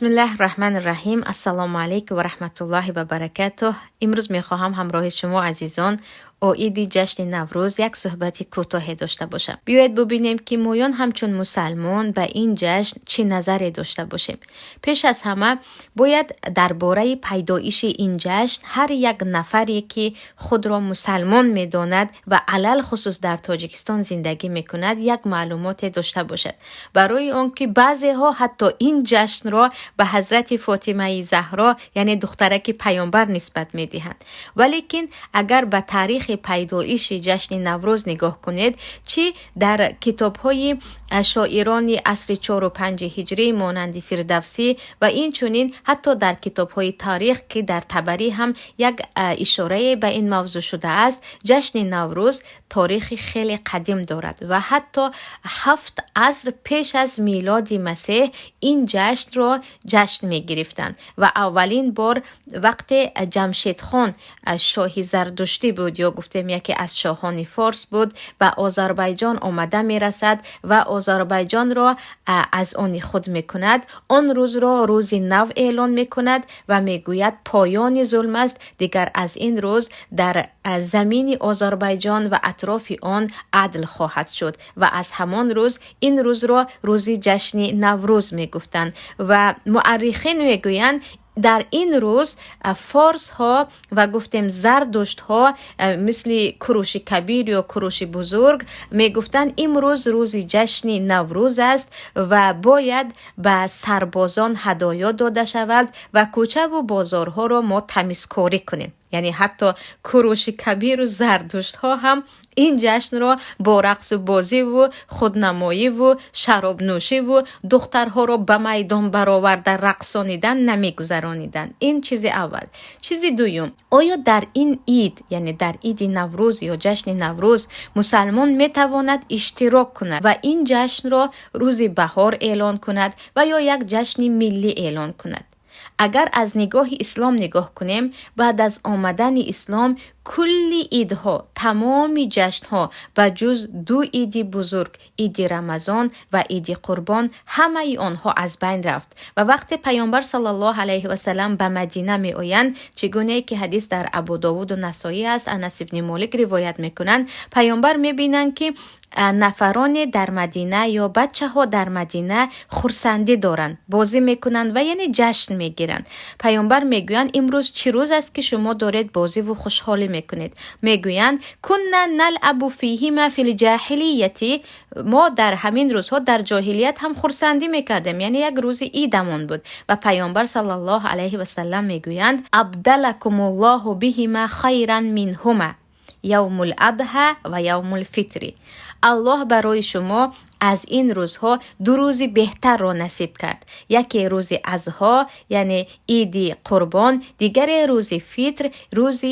بسم الله الرحمن الرحیم. السلام علیکم و رحمت الله و برکاته. امروز میخواهم همراه شما عزیزان او عید جشن نوروز یک صحبت کوتاه داشته باشم. بیایید ببینیم که مویان همچون مسلمان به این جشن چه نظری داشته باشیم. پیش از همه باید درباره پیدایش این جشن هر یک نفری که خود را مسلمان میداند و علل خصوص در تاجیکستان زندگی میکند یک معلومات داشته باشد. برای آنکه بعضی ها حتی این جشن را به حضرت فاطمه زهرا یعنی دخترک پیامبر نسبت میدهند. ولیکن اگر به تاریخ پیدایش جشن نوروز نگاه کنید، چی در کتاب‌های شاعران عصر 4 و 5 هجری مانند فردوسی و این چنین حتی در کتاب‌های تاریخ که در طبری هم یک اشاره به این موضوع شده است، جشن نوروز تاریخ خیلی قدیم دارد و حتی 7 عصر پیش از میلاد مسیح این جشن را جشن می گرفتند و اولین بار وقت جمشید خان شاه زردشتی بود یا گفتیم یکی از شاهان فارس بود به آذربایجان آمده می رسد و آذربایجان را از آن خود می کند. آن روز را روز نو اعلان می کند و می گوید پایان ظلم است، دیگر از این روز در زمین آذربایجان و اطراف آن عدل خواهد شد و از همان روز این روز را روز جشن نوروز می گفتند و مورخین می گویند در این روز فارس ها و گفتیم زردشت ها مثل کوروش کبیر یا کوروش بزرگ می گفتند امروز روز جشن نوروز است و باید به سربازان هدایا داده شود و کوچه و بازارها را ما تمیزکاری کنیم. یعنی حتی کوروش کبیر و زردشت ها هم این جشن را با رقص و بازی و خودنمایی و شراب نوشی و دخترها را به میدان برآورده رقصانیدن نمیگذرانیدن. این چیز اول. چیز دوم، آیا در این عید یعنی در عید نوروز یا جشن نوروز مسلمان میتواند اشتراک کند و این جشن را روز بهار اعلان کند و یا یک جشن ملی اعلان کند؟ اگر از نگاه اسلام نگاه کنیم، بعد از آمدن اسلام کلی عیدها، تمام جشنها به جز 2 عید بزرگ، عید رمضان و عید قربان، همه آنها از بین رفت و وقتی پیامبر صلی الله علیه و سلم به مدینه می آیند، چگونه که حدیث در ابو داود و نسائی است، انس ابن مالک روایت میکنند، پیامبر میبینند که نفران در مدینه یا بچه ها در مدینه خرسندی دارند، بازی میکنند و یعنی جشن میگیرند. پیامبر میگویند امروز چه روز است که شما دارید بازی و خوشحالی میکنید؟ میگویند کنا نلعب فیهما فی الجاهلیتی، ما در همین روزها در جاهلیت هم خرسندی میکردیم، یعنی یک روز عیدمون بود. و پیامبر صلی الله علیه و سلم میگویند ابدلکم الله بهما خیرا منهما یوم الاضحی و یوم الفطر، الله برای شما از این روزها 2 روز بهتر را نصیب کرد، یکی روز اضحی یعنی عید قربان، دیگر روز فطر روز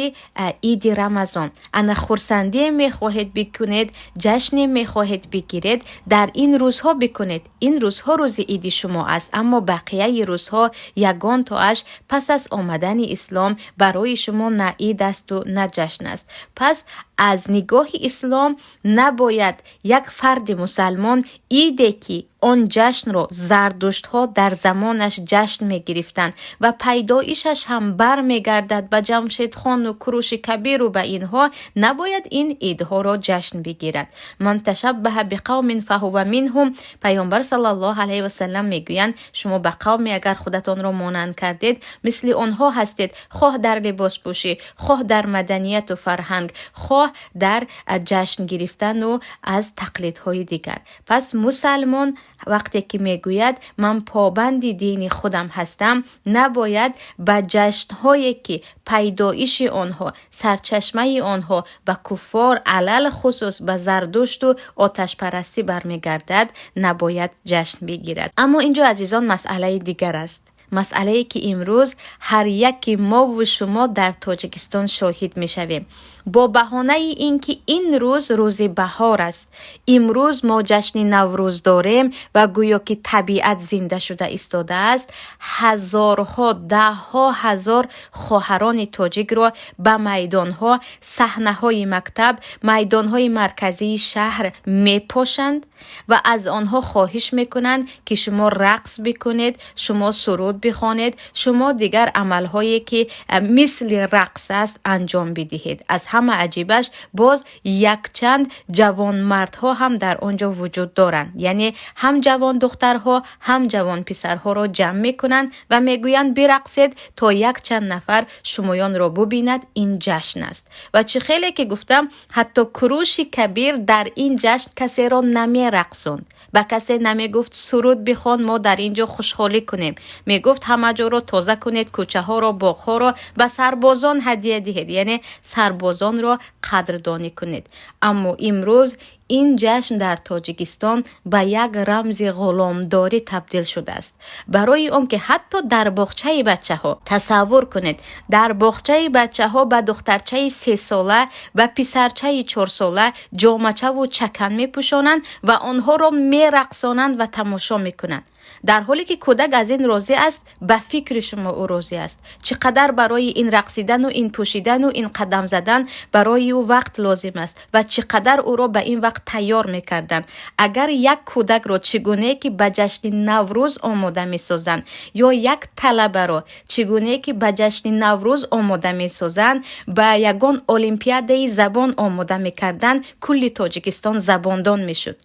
عید رمضان. انا خرسندی میخواهید بکنید، جشن میخواهید بگیرید، در این روزها بکنید. این روزها روز عید شما است، اما بقیه روزها یگان تاش پس از آمدن اسلام برای شما نه عید است و نه جشن است. پس از نگاه اسلام نباید یک فرد مسلمان ایده که آن جشن را زردشت ها در زمانش جشن می گرفتند و پیدایشش هم بر می گردد به جمشید خان و کوروش کبیر و به اینها، نباید این ایدها را جشن بگیرد. من تشبه بقوم فهو منهم، پیامبر صلی الله علیه و سلم می گویند شما به قومی اگر خودتان را مانند کردید مثل آنها هستید، خواه در لباس پوشی، خواه در مدنیت و فرهنگ، خواه در جشن گرفتن و از تقلیدهای دیگر. پس مسلمان وقتی که میگوید من پابند دین خودم هستم، نباید به جشنهایی که پیدایش آنها، سرچشمه آنها به کفار علل خصوص به زردشت و آتش پرستی برمیگردد نباید جشن بگیرد. اما اینجا عزیزان مسئله دیگر است، مسئله ای که امروز هر یک ما و شما در تاجیکستان شاهد می شویم. با بهانه اینکه این روز روز بهار است، امروز ما جشن نوروز داریم و گویا که طبیعت زنده شده ایستاده است، هزارها، 10,000 هزار خواهران تاجیک را به میدانها، صحنه‌های مکتب، میدانهای مرکزی شهر می پاشند و از آنها خواهش میکنند که شما رقص بکنید، شما سرود سرود بخوانید، شما دیگر عملهایی که مثل رقص است انجام بدهید. از همه عجیبش باز یک چند جوان مردها هم در آنجا وجود دارند. یعنی هم جوان دخترها هم جوان پسرها را جمع میکنند و میگویند برقصید تا یک چند نفر شمایان را ببیند. این جشن است. و چه خیلی که گفتم حتی کروش کبیر در این جشن کسی را نمی رقصوند. با کسی نمی گفت سرود بخوان ما در اینجا خوشحالی کنیم. می گفت همه جا را تازه کنید، کوچه ها را، باغ ها را به سربازان هدیه دهید. یعنی سربازان را قدردانی کنید. اما امروز این جشن در تاجیکستان به یک رمز غلامداری تبدیل شده است. برای آن که حتی در باغچه بچه ها تصور کنید، در باغچه بچه ها به دخترچه 3 ساله و پسرچه 4 ساله جامچه و چکن می پوشانند و آنها را می رقصانند و تماشا می کنند. در حالی که کودک از این راضی است، به فکر شما او راضی است. چقدر برای این رقصیدن و این پوشیدن و این قدم زدن برای او وقت لازم است و چقدر او را به این وقت تیار میکردن. اگر یک کودک را چگونه که به جشن نوروز آماده میسازند یا یک طلبه را چگونه که به جشن نوروز آماده میسازند، به یگان المپیاد زبان آماده میکردن، کل تاجیکستان زباندان میشد.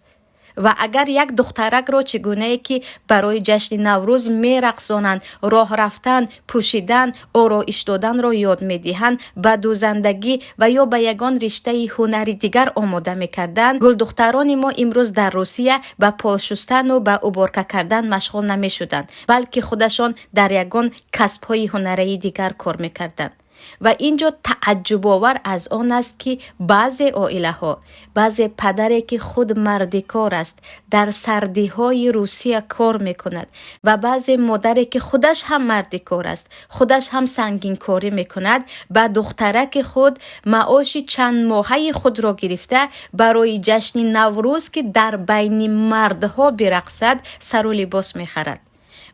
و اگر یک دخترک را چگونه که برای جشن نوروز می رقصانند، راه رفتن، پوشیدن، آرایش دادن را یاد می دهند، به دوزندگی و یا به یگان رشته هنری دیگر آماده می کردند، گل دختران ما امروز در روسیه به پال شستن و به عبارکه کردن مشغول نمی شدند، بلکه خودشان در یگان کسب های هنری دیگر کار می کردند. و اینجا تعجب آور از آن است که بعضی عائله ها، بعضی پدری که خود مرد کار است در سردی های روسیه کار میکند و بعضی مادری که خودش هم مرد کار است، خودش هم سنگین کاری میکند، به دخترک خود معاش چند ماهه خود را گرفته برای جشن نوروز که در بین مردها برقصد سر و لباس میخرد.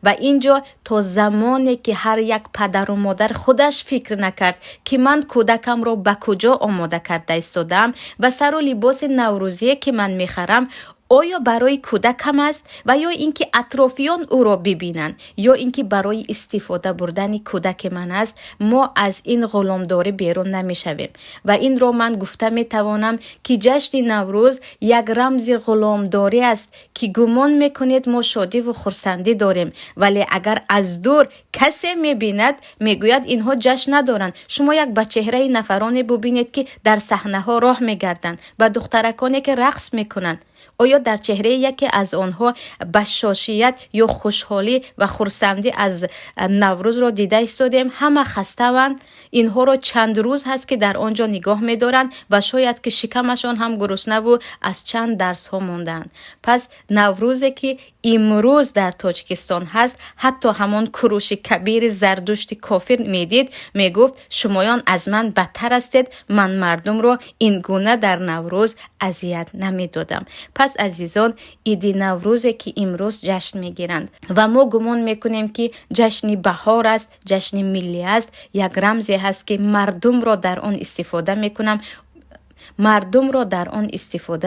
و اینجا تا زمانی که هر یک پدر و مادر خودش فکر نکرد که من کودکم را به کجا آماده کرده ایستادم و سر و لباس نوروزی که من میخرم آیا برای کودکم است و یا اینکه اطرافیان او را ببینند یا اینکه برای استفاده بردن کودک من است، ما از این غلامداری بیرون نمیشویم. و این را من گفته میتوانم که جشن نوروز یک رمز غلامداری است که گمان میکنید ما شادی و خرسندی داریم، ولی اگر از دور کسی میبیند میگوید اینها جشن ندارند. شما یک به چهره نفرانی ببینید که در صحنه ها راه میگردند و دخترکانی که رقص میکنند. آیا در چهره یکی از آنها بشاشیت یا خوشحالی و خرسندی از نوروز را دیده ایستادیم؟ همه خسته‌اند. اینها را چند روز هست که در آنجا نگاه می‌دارند و شاید که شکمشان هم گرسنه و از چند درس ها موندند. پس نوروزی که امروز در تاجیکستان هست، حتی همان کروش کبیر زردشت کافر میدید، میگفت شمایان از من بدتر هستید، من مردم را این گونه در نوروز اذیت نمیدادم. پس عزیزان، عید نوروزی که امروز جشن میگیرند و ما گمان میکنیم که جشن بهار است، جشن ملی است، یک رمزی هست که مردم را در آن استفاده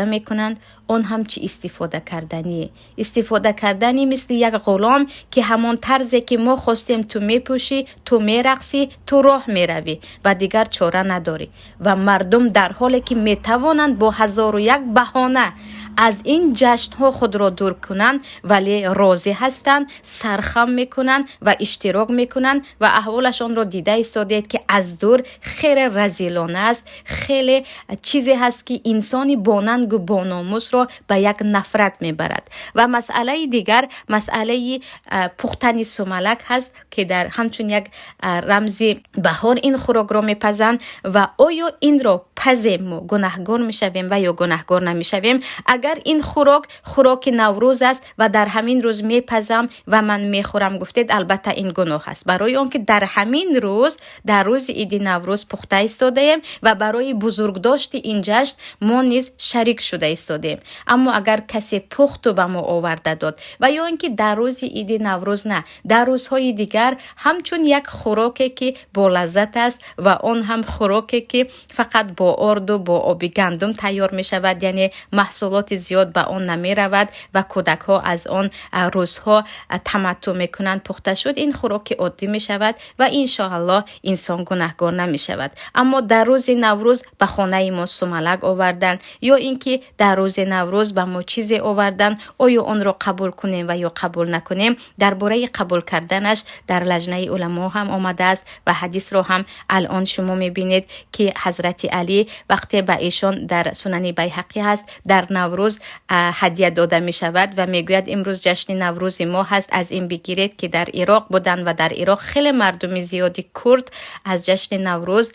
میکنند، آن هم چی استفاده کردنی مثل یک غلام که همان طرزی که ما خواستیم تو میپوشی، تو میرقصی، تو راه میروی و دیگر چاره نداری. و مردم در حالی که میتوانند با 1001 بهانه از این جشن ها خود را دور کنند، ولی راضی هستند، سرخم میکنند و اشتراک میکنند و احوالشان را دیده ایستادید که از دور خیلی رذیلانه است، خیلی چیزی هست که انسانی باننگ و باناموس را به یک نفرت میبرد. و مسئله دیگر مسئله پختن سملک هست که در همچون یک رمز بهار این خوراک را میپزند و آیا این را پزیم ما گناهگار میشویم و یا گناهگار نمیشویم؟ اگر این خوراک نوروز است و در همین روز میپزم و من میخورم گفتید، البته این گناه است، برای اون که در همین روز، در روز عید نوروز پخته ایستادیم و برای بزرگداشت این جشن ما نیز شریک شده ایستادیم. اما اگر کسی پخت و به ما آورده داد و یا اینکه در روز عید نوروز نه، در روزهای دیگر همچون یک خوراکی که با لذت است و اون هم خوراکی که فقط با آرد و با آب گندم تیار می شود، یعنی محصولات تولیدات زیاد به آن نمی رود و کودک ها از آن روزها تمتع میکنند پخته شد، این خوراک عادی می شود و انشاءالله انسان گناهکار نمی شود. اما در روز نوروز به خانه ما سومالک آوردن یا اینکه در روز نوروز به ما چیزی آوردن، آیا آن را قبول کنیم و یا قبول نکنیم؟ درباره قبول کردنش در لجنه علما هم آمده است و حدیث رو هم الان شما میبینید که حضرت علی وقتی به ایشان در سنن بیهقی هست در نوروز هدیه داده می شود و میگوید امروز جشن نوروز ما هست، از این بگیرید که در عراق بودن و در عراق خیلی مردم زیادی کرد از جشن نوروز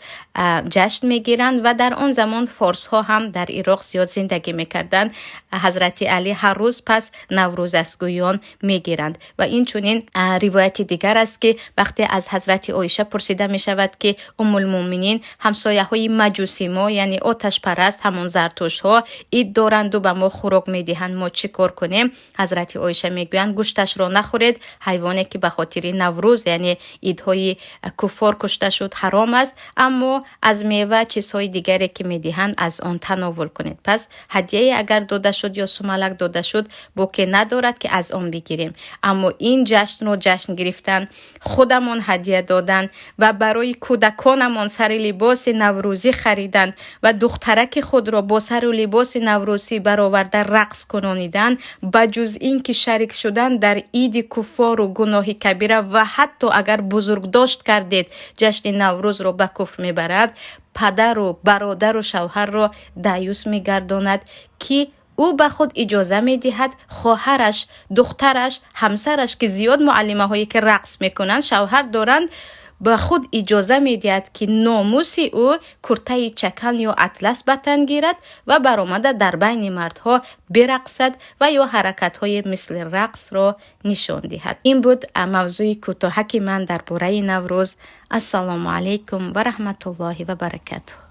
جشن میگیرند و در آن زمان فارس ها هم در عراق زیاد زندگی میکردن. حضرت علی هر روز پس نوروز از گویان میگیرند و این چونین روایت دیگر است که وقتی از حضرت عایشه پرسیده می شود که ام المؤمنین همسایه های مجوسی ما یعنی آتش پرست همون زرتوش ها عید دارند و به ما خوراک میدهند، ما چی کار کنیم؟ حضرت عایشه میگویند گوشتش را نخورید، حیوانی که به خاطر نوروز یعنی عیدهای کفار کشته شد حرام است، اما از میوه چیزهای دیگری که میدهند از آن تناول کنید. پس هدیه اگر داده شد یا سومالک داده شد بوکی ندارد که از آن بگیریم، اما این جشن رو جشن گرفتن، خودمون هدیه دادن و برای کودکانمون سر لباس نوروزی خریدن و دخترک خود را با سر و لباس نوروزی برآورده رقص کنانیدن، بجز این که شریک شدن در عید کفار و گناه کبیره و حتی اگر بزرگ داشت کردید جشن نوروز را به کفر میبرد، پدر و برادر و شوهر را دایوس میگرداند که او به خود اجازه میدهد خواهرش، دخترش، همسرش که زیاد معلمه هایی که رقص میکنند شوهر دارند به خود اجازه میدهد که ناموس او کرته چکن یا اطلس به تن گیرد و برآمده در بین مردها برقصد و یا حرکت های مثل رقص را نشان دهد. این بود موضوع کوتاهی من درباره نوروز. السلام علیکم و رحمت الله و برکاته.